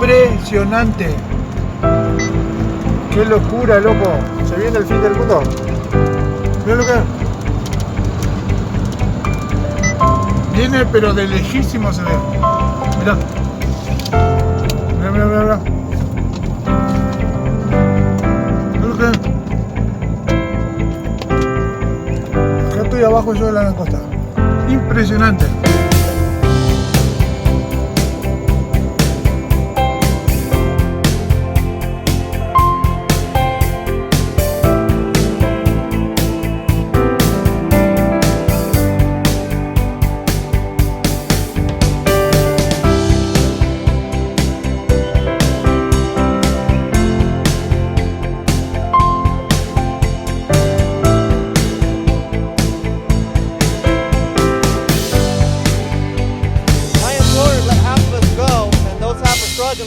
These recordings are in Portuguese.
Impresionante. Qué locura, loco. Se viene el fin del mundo. Mira lo que viene, pero de lejísimo se ve. Mirá. Mirá, mirá, mirá, mirá. Mira lo que acá estoy abajo yo de la langosta. Impresionante.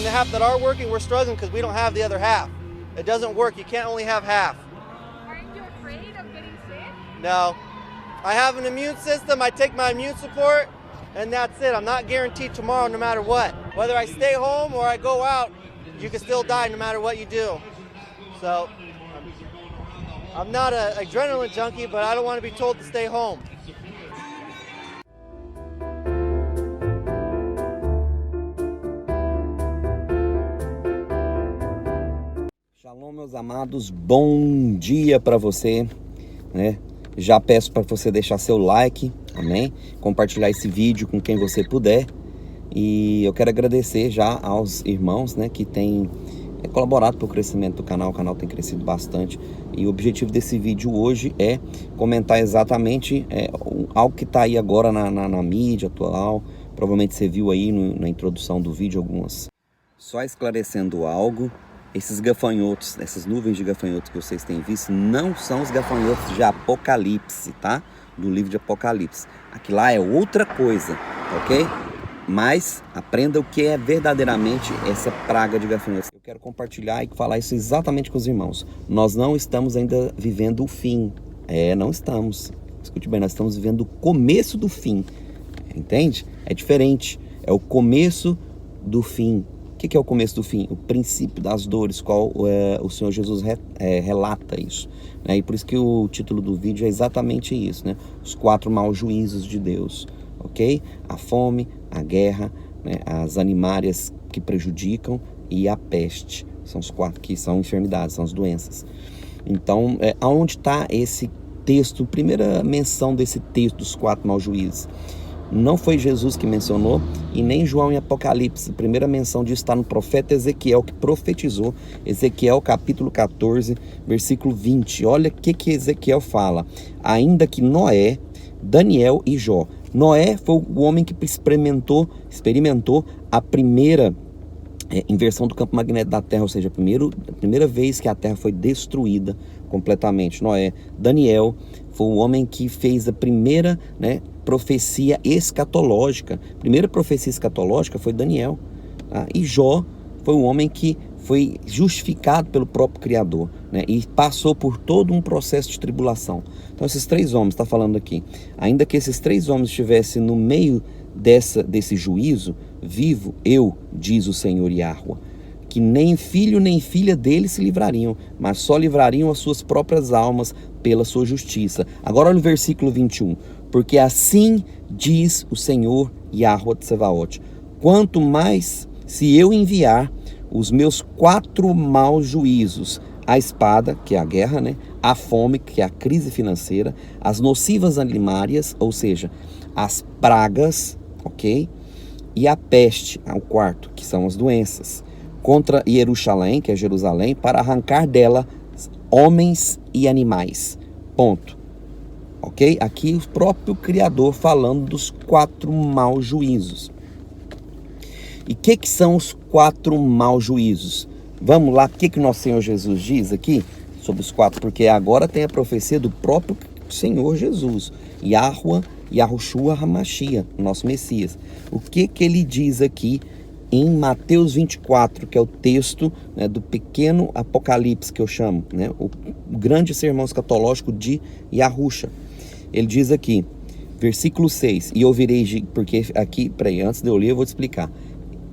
The half that are working, we're struggling because we don't have the other half. It doesn't work. You can't only have half. Aren't you afraid of getting sick? No. I have an immune system. I take my immune support, and that's it. I'm not guaranteed tomorrow no matter what. Whether I stay home or I go out, you can still die no matter what you do. So, I'm not an adrenaline junkie, but I don't want to be told to stay home. Shalom, meus amados, bom dia para você, né? Já peço para você deixar seu like, amém? Compartilhar esse vídeo com quem você puder. E eu quero agradecer já aos irmãos, né, que têm colaborado para o crescimento do canal. O canal tem crescido bastante. E o objetivo desse vídeo hoje é comentar exatamente algo que está aí agora na mídia atual. Provavelmente você viu aí na introdução do vídeo algumas. Só esclarecendo algo. Esses gafanhotos, essas nuvens de gafanhotos que vocês têm visto, não são os gafanhotos de Apocalipse, tá? Do livro de Apocalipse. Aqui lá é outra coisa, ok? Mas aprenda o que é verdadeiramente essa praga de gafanhotos. Eu quero compartilhar e falar isso exatamente com os irmãos. Nós não estamos ainda vivendo o fim. Não estamos. Escute bem, nós estamos vivendo o começo do fim. Entende? É diferente. É o começo do fim. O que é o começo do fim? O princípio das dores, qual o Senhor Jesus relata isso. Né? E por isso que o título do vídeo é exatamente isso, né? Os 4 maus juízos de Deus, ok? A fome, a guerra, né? As animárias que prejudicam e a peste. São os 4 que são enfermidades, são as doenças. Então, aonde está esse texto, primeira menção desse texto dos 4 maus juízos? Não foi Jesus que mencionou e nem João em Apocalipse. A primeira menção disso está no profeta Ezequiel, que profetizou. Ezequiel capítulo 14, versículo 20. Olha o que Ezequiel fala. Ainda que Noé, Daniel e Jó. Noé foi o homem que experimentou a primeira inversão do campo magnético da Terra, ou seja, a primeira vez que a Terra foi destruída completamente. Noé. Daniel foi o homem que fez a primeira, profecia escatológica. A primeira profecia escatológica foi Daniel. Tá? E Jó foi o homem que foi justificado pelo próprio Criador, né? E passou por todo um processo de tribulação. Então esses 3 homens, está falando aqui, ainda que esses 3 homens estivessem no meio desse juízo, vivo eu, diz o Senhor Yahweh, que nem filho nem filha deles se livrariam, mas só livrariam as suas próprias almas pela sua justiça. Agora olha o versículo 21. Porque assim diz o Senhor Yahweh Tsevaot, quanto mais se eu enviar os meus 4 maus juízos, a espada, que é a guerra, né? A fome, que é a crise financeira, as nocivas animárias, ou seja, as pragas, ok? E a peste, o 4, que são as doenças, contra Jerusalém, que é Jerusalém, para arrancar dela homens e animais. Ponto. Ok? Aqui o próprio Criador falando dos 4 maus juízos. E o que são os 4 maus juízos? Vamos lá, o que nosso Senhor Jesus diz aqui sobre os 4? Porque agora tem a profecia do próprio Senhor Jesus, Yahushua HaMashiach, nosso Messias. O que ele diz aqui em Mateus 24, que é o texto, né, do pequeno Apocalipse, que eu chamo, né, o grande sermão escatológico de Yahusha. Ele diz aqui, versículo 6, e ouvireis, porque aqui, antes de eu ler, eu vou te explicar.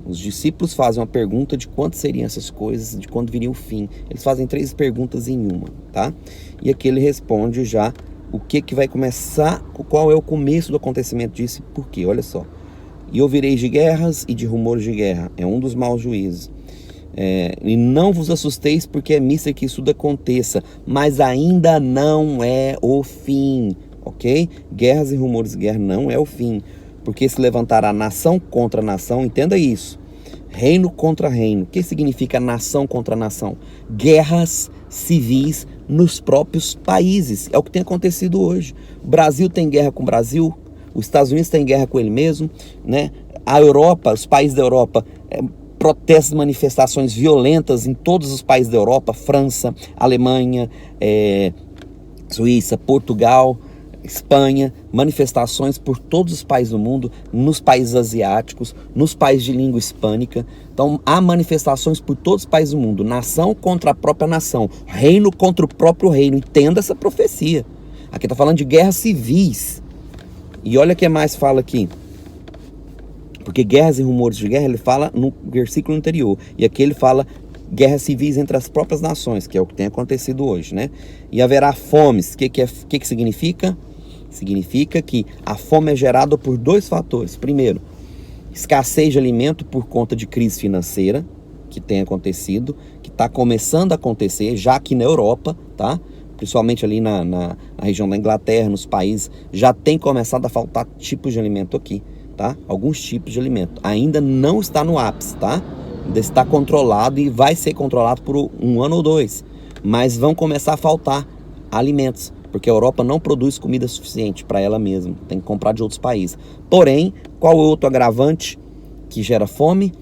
Os discípulos fazem uma pergunta de quanto seriam essas coisas, de quando viria o fim. Eles fazem 3 perguntas em uma, tá? E aqui ele responde já o que vai começar, qual é o começo do acontecimento disso e por quê. Olha só. E ouvireis de guerras e de rumores de guerra. É um dos maus juízos. E não vos assusteis, porque é missa que isso aconteça, mas ainda não é o fim, ok? Guerras e rumores de guerra não é o fim, porque se levantará nação contra nação, entenda isso, reino contra reino. O que significa nação contra nação? Guerras civis nos próprios países, é o que tem acontecido hoje. O Brasil tem guerra com o Brasil, os Estados Unidos têm guerra com ele mesmo, né? A Europa, os países da Europa, protestos, manifestações violentas em todos os países da Europa, França, Alemanha, Suíça, Portugal, Espanha, manifestações por todos os países do mundo, nos países asiáticos, nos países de língua hispânica. Então há manifestações por todos os países do mundo, nação contra a própria nação, reino contra o próprio reino. Entenda essa profecia. Aqui está falando de guerras civis. E olha o que mais fala aqui. Porque guerras e rumores de guerra, ele fala no versículo anterior. E aqui ele fala guerras civis entre as próprias nações, que é o que tem acontecido hoje, né? E haverá fomes. O que significa? Significa que a fome é gerada por 2 fatores. Primeiro, escassez de alimento por conta de crise financeira, que tem acontecido, que está começando a acontecer, já aqui na Europa, tá? Principalmente ali na região da Inglaterra, nos países, já tem começado a faltar tipos de alimento aqui. Tá? Alguns tipos de alimento. Ainda não está no ápice, tá? Ainda está controlado e vai ser controlado por 1 ano ou 2. Mas vão começar a faltar alimentos, porque a Europa não produz comida suficiente para ela mesma. Tem que comprar de outros países. Porém, qual é o outro agravante que gera fome?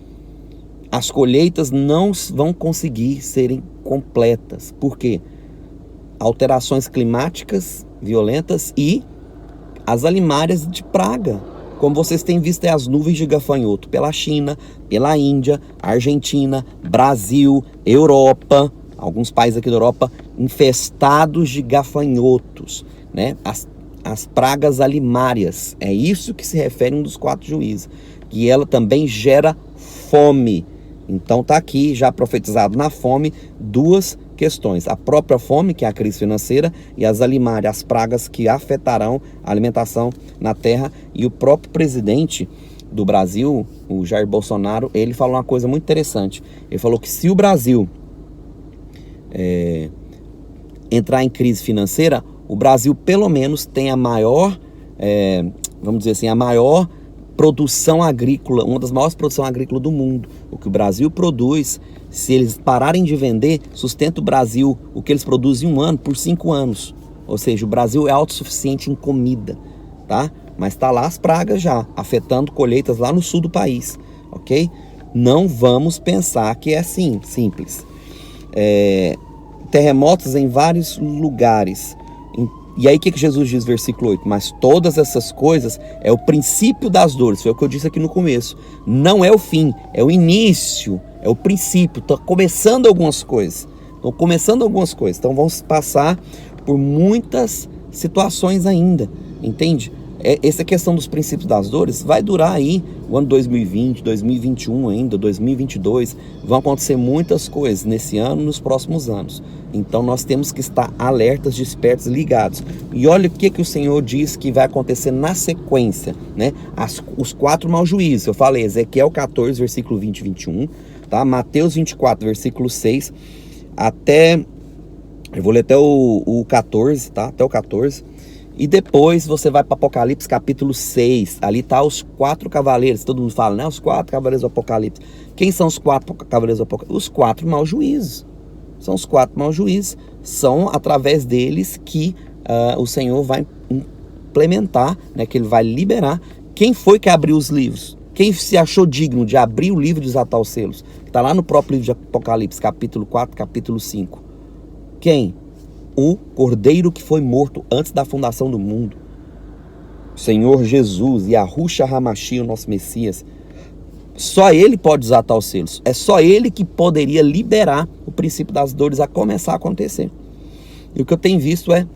As colheitas não vão conseguir serem completas. Por quê? Alterações climáticas violentas e as alimárias de praga. Como vocês têm visto, as nuvens de gafanhoto pela China, pela Índia, Argentina, Brasil, Europa, alguns países aqui da Europa, infestados de gafanhotos, né? As pragas alimárias, é isso que se refere a um dos 4 juízes, que ela também gera fome. Então está aqui já profetizado na fome 2 questões: a própria fome, que é a crise financeira, e as alimárias, as pragas que afetarão a alimentação na terra. E o próprio presidente do Brasil, o Jair Bolsonaro, ele falou uma coisa muito interessante. Ele falou que se o Brasil entrar em crise financeira, o Brasil pelo menos tem a maior, vamos dizer assim, a maior produção agrícola, uma das maiores produções agrícolas do mundo. O que o Brasil produz, se eles pararem de vender, sustenta o Brasil, o que eles produzem em 1 ano, por 5 anos. Ou seja, o Brasil é autossuficiente em comida, tá? Mas está lá as pragas já, afetando colheitas lá no sul do país, ok? Não vamos pensar que é assim, simples. Terremotos em vários lugares. E aí o que Jesus diz, versículo 8? Mas todas essas coisas é o princípio das dores. Foi o que eu disse aqui no começo. Não é o fim, é o início, é o princípio. Está começando algumas coisas. Então vamos passar por muitas situações ainda, entende? Essa questão dos princípios das dores vai durar aí o ano 2020, 2021 ainda, 2022. Vão acontecer muitas coisas nesse ano e nos próximos anos. Então nós temos que estar alertas, despertos, ligados. E olha o que o Senhor diz que vai acontecer na sequência, né? Os 4 maus juízos. Eu falei Ezequiel 14, versículo 20 e 21, tá? Mateus 24, versículo 6, eu vou ler até o 14, tá? Até o 14. E depois você vai para Apocalipse capítulo 6. Ali tá os 4 cavaleiros. Todo mundo fala, né? Os 4 cavaleiros do Apocalipse. Quem são os 4 cavaleiros do Apocalipse? Os 4 maus juízes. São os 4 maus juízes. São através deles que o Senhor vai implementar, né? Que ele vai liberar. Quem foi que abriu os livros? Quem se achou digno de abrir o livro e desatar os selos? Está lá no próprio livro de Apocalipse, capítulo 4, capítulo 5. Quem? O Cordeiro que foi morto antes da fundação do mundo. O Senhor Jesus, Yahushua Hamashia, o nosso Messias. Só ele pode desatar os selos. É só ele que poderia liberar o princípio das dores a começar a acontecer. E o que eu tenho visto é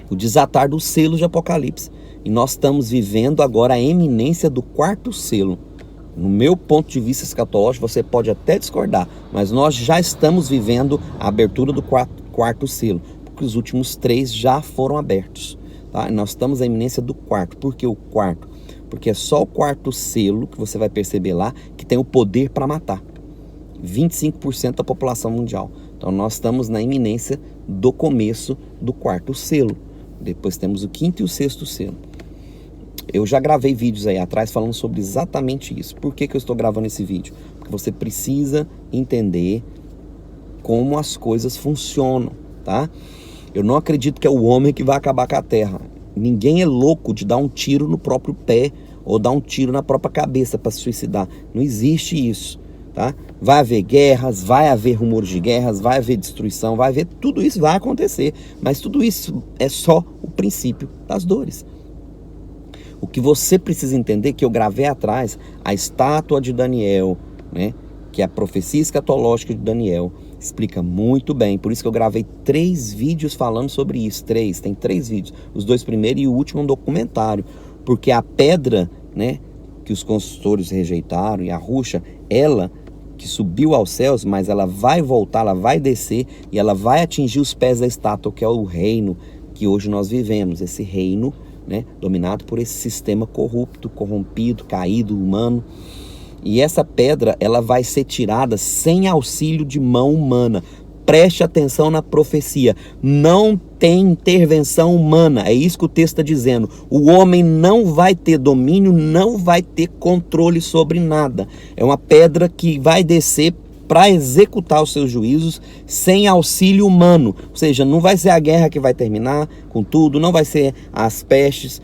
o desatar dos selos de Apocalipse. E nós estamos vivendo agora a eminência do 4º selo. No meu ponto de vista escatológico, você pode até discordar, mas nós já estamos vivendo a abertura do quarto selo, porque os últimos 3 já foram abertos. Tá? Nós estamos à iminência do quarto. Por que o quarto? Porque é só o quarto selo, que você vai perceber lá, que tem o poder para matar 25% da população mundial. Então nós estamos na iminência do começo do quarto selo. Depois temos o 5º e o 6º selo. Eu já gravei vídeos aí atrás falando sobre exatamente isso. Por que eu estou gravando esse vídeo? Porque você precisa entender como as coisas funcionam, tá? Eu não acredito que é o homem que vai acabar com a terra. Ninguém é louco de dar um tiro no próprio pé ou dar um tiro na própria cabeça para se suicidar. Não existe isso, tá? Vai haver guerras, vai haver rumores de guerras, vai haver destruição, vai haver... Tudo isso vai acontecer, mas tudo isso é só o princípio das dores. O que você precisa entender, que eu gravei atrás, a estátua de Daniel, né, que é a profecia escatológica de Daniel, explica muito bem. Por isso que eu gravei 3 vídeos falando sobre isso. Tem 3 vídeos. Os 2 primeiros e o último um documentário. Porque a pedra, né, que os construtores rejeitaram, e a rocha, ela que subiu aos céus, mas ela vai voltar, ela vai descer e ela vai atingir os pés da estátua, que é o reino que hoje nós vivemos. Esse reino, né, dominado por esse sistema corrupto, corrompido, caído, humano. E essa pedra, ela vai ser tirada sem auxílio de mão humana. Preste atenção na profecia. Não tem intervenção humana. É isso que o texto está dizendo. O homem não vai ter domínio, não vai ter controle sobre nada. É uma pedra que vai descer para executar os seus juízos sem auxílio humano. Ou seja, não vai ser a guerra que vai terminar com tudo, não vai ser as pestes,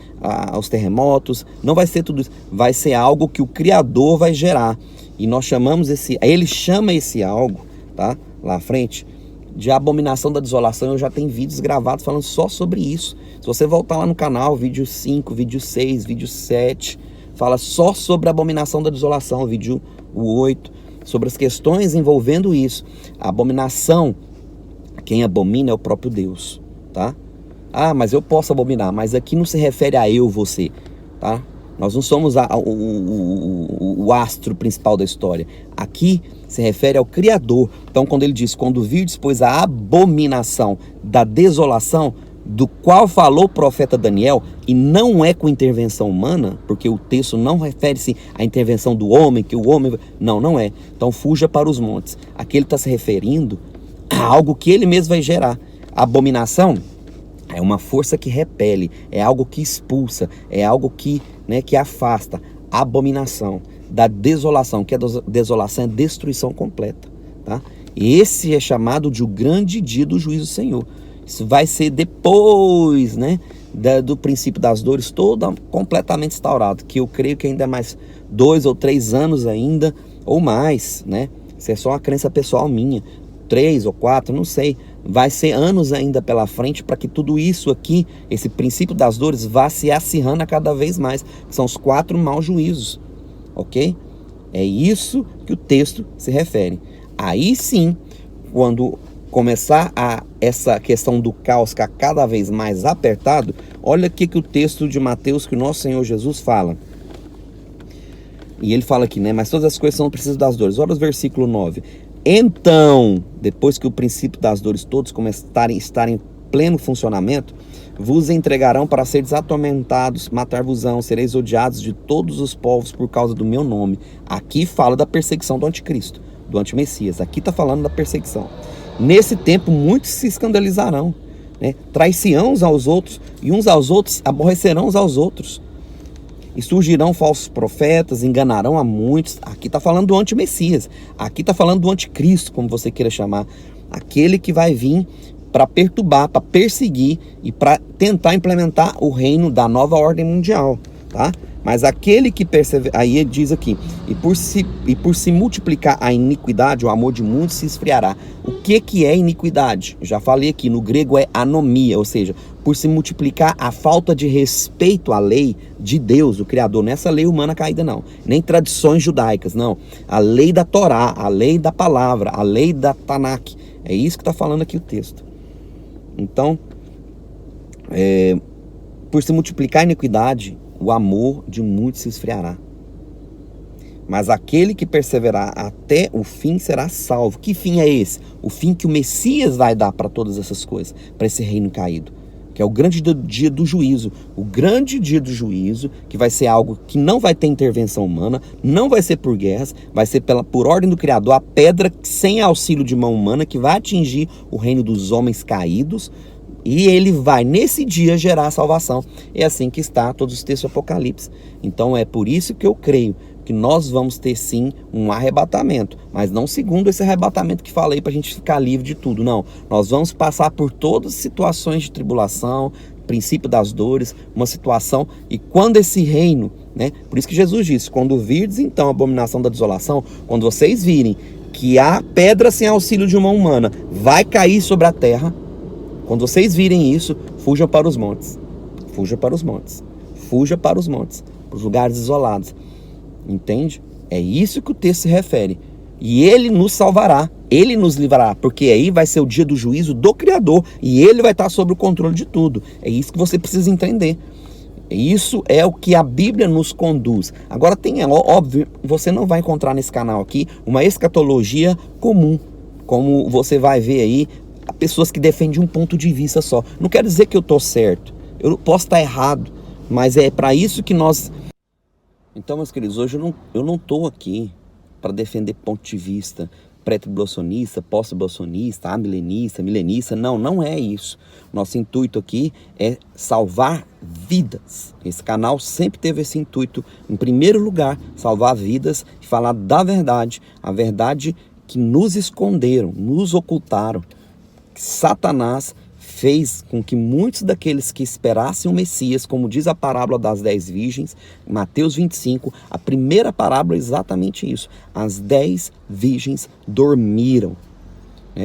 os terremotos, não vai ser tudo isso. Vai ser algo que o Criador vai gerar. E nós chamamos ele chama esse algo, tá? Lá à frente, de abominação da desolação. Eu já tenho vídeos gravados falando só sobre isso. Se você voltar lá no canal, vídeo 5, vídeo 6, vídeo 7, fala só sobre a abominação da desolação, vídeo 8, sobre as questões envolvendo isso. A abominação, quem abomina é o próprio Deus, tá? Ah, mas eu posso abominar, mas aqui não se refere a eu, você, tá? Nós não somos o astro principal da história. Aqui se refere ao Criador. Então, quando ele diz, quando virdes, pois, a abominação da desolação, do qual falou o profeta Daniel, e não é com intervenção humana, porque o texto não refere-se à intervenção do homem, que o homem... Não é. Então, fuja para os montes. Aqui ele está se referindo a algo que ele mesmo vai gerar. A abominação é uma força que repele, é algo que expulsa, é algo que, né, que afasta. A abominação da desolação, que a desolação é destruição completa, tá? Esse é chamado de o grande dia do juízo do Senhor. Isso vai ser depois, né, do princípio das dores, todo completamente instaurado, que eu creio que ainda é mais 2 ou 3 anos ainda, ou mais, né? Isso é só uma crença pessoal minha, 3 ou 4, não sei. Vai ser anos ainda pela frente para que tudo isso aqui, esse princípio das dores, vá se acirrando a cada vez mais. São os 4 maus juízos, ok? É isso que o texto se refere. Aí sim, quando começar essa questão do caos ficar cada vez mais apertado, olha aqui que o texto de Mateus, que o nosso Senhor Jesus fala. E ele fala aqui, né? Mas todas as coisas são precisas das dores. Olha o versículo 9. Então, depois que o princípio das dores todos começarem a estar em pleno funcionamento, vos entregarão para seres atormentados, matar-vos-ão, sereis odiados de todos os povos por causa do meu nome. Aqui fala da perseguição do anticristo, do antimessias. Aqui está falando da perseguição. Nesse tempo, muitos se escandalizarão, né? Trairão uns aos outros, e uns aos outros aborrecerão uns aos outros. E surgirão falsos profetas, enganarão a muitos. Aqui está falando do antimessias. Aqui está falando do anticristo, como você queira chamar. Aquele que vai vir para perturbar, para perseguir e para tentar implementar o reino da nova ordem mundial, tá? Mas aquele que persevera, aí ele diz aqui, e por se multiplicar a iniquidade, o amor de muitos se esfriará. O que é iniquidade? Já falei aqui, no grego é anomia, ou seja, por se multiplicar a falta de respeito à lei de Deus, o Criador. Não é essa lei humana caída, não. Nem tradições judaicas, não. A lei da Torá, a lei da palavra, a lei da Tanakh. É isso que está falando aqui o texto. Então, por se multiplicar a iniquidade, o amor de muitos se esfriará. mas aquele que perseverar até o fim será salvo. Que fim é esse? O fim que o Messias vai dar para todas essas coisas, para esse reino caído, que é o grande dia do juízo. O grande dia do juízo, que vai ser algo que não vai ter intervenção humana, não vai ser por guerras, vai ser por ordem do Criador, a pedra sem auxílio de mão humana, que vai atingir o reino dos homens caídos, e ele vai, nesse dia, gerar a salvação. É assim que está todos os textos do Apocalipse. Então é por isso que eu creio que nós vamos ter sim um arrebatamento, mas não segundo esse arrebatamento que falei para a gente ficar livre de tudo, não. Nós vamos passar por todas as situações de tribulação, princípio das dores, uma situação, e quando esse reino, né? Por isso que Jesus disse, quando virdes então a abominação da desolação, quando vocês virem que a pedra sem auxílio de uma humana vai cair sobre a terra, quando vocês virem isso, fujam para os montes, fuja para os montes, fuja para os montes, para os lugares isolados. Entende? É isso que o texto se refere. E ele nos salvará, ele nos livrará, porque aí vai ser o dia do juízo do Criador, e ele vai estar sob o controle de tudo. É isso que você precisa entender. Isso é o que a Bíblia nos conduz. Agora tem, óbvio, você não vai encontrar nesse canal aqui uma escatologia comum, como você vai ver aí, pessoas que defendem um ponto de vista só. Não quer dizer que eu estou certo, eu posso estar errado, mas é para isso que nós... Então, meus queridos, hoje eu não estou aqui para defender ponto de vista pré-tribulacionista, pós-tribulacionista, milenista. Não é isso. Nosso intuito aqui é salvar vidas. Esse canal sempre teve esse intuito, em primeiro lugar, salvar vidas e falar da verdade. A verdade que nos esconderam, nos ocultaram. Que Satanás fez com que muitos daqueles que esperassem o Messias, como diz a parábola das 10 virgens, Mateus 25, a primeira parábola é exatamente isso. As 10 virgens dormiram.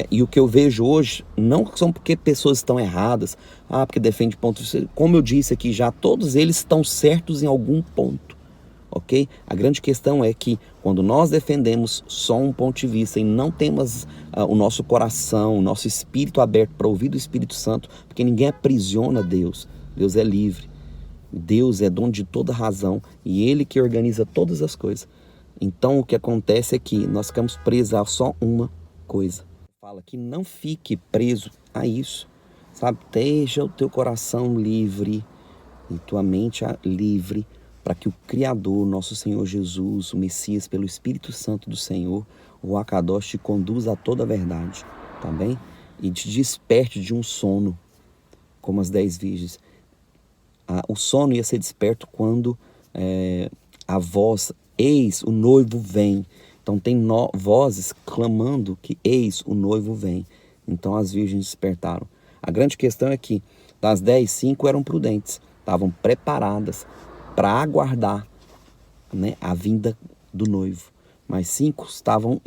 E o que eu vejo hoje, não são porque pessoas estão erradas, porque defende ponto de vista. Como eu disse aqui já, todos eles estão certos em algum ponto. Ok? A grande questão é que quando nós defendemos só um ponto de vista e não temos o nosso coração, o nosso espírito aberto para ouvir do Espírito Santo, porque ninguém aprisiona Deus, Deus é livre, Deus é dono de toda razão e Ele que organiza todas as coisas. Então o que acontece é que nós ficamos presos a só uma coisa. Fala que não fique preso a isso, sabe? Deixa o teu coração livre e tua mente livre, para que o Criador, nosso Senhor Jesus, o Messias, pelo Espírito Santo do Senhor, o Akadosh, te conduza a toda a verdade, tá bem? E te desperte de um sono, como as 10 virgens. O sono ia ser desperto quando a voz, eis, o noivo vem. Então tem vozes clamando que eis, o noivo vem. Então as virgens despertaram. A grande questão é que das 10, 5 eram prudentes, estavam preparadas para aguardar, né, a vinda do noivo. Mas 5 estavam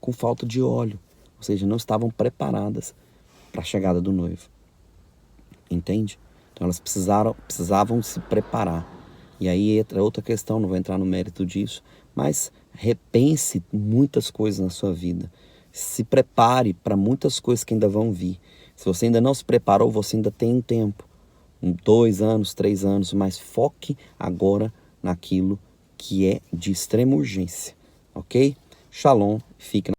com falta de óleo, ou seja, não estavam preparadas para a chegada do noivo. Entende? Então elas precisavam se preparar. E aí entra outra questão, não vou entrar no mérito disso, mas repense muitas coisas na sua vida. Se prepare para muitas coisas que ainda vão vir. Se você ainda não se preparou, você ainda tem um tempo. 2 anos, 3 anos, mas foque agora naquilo que é de extrema urgência, ok? Shalom, fique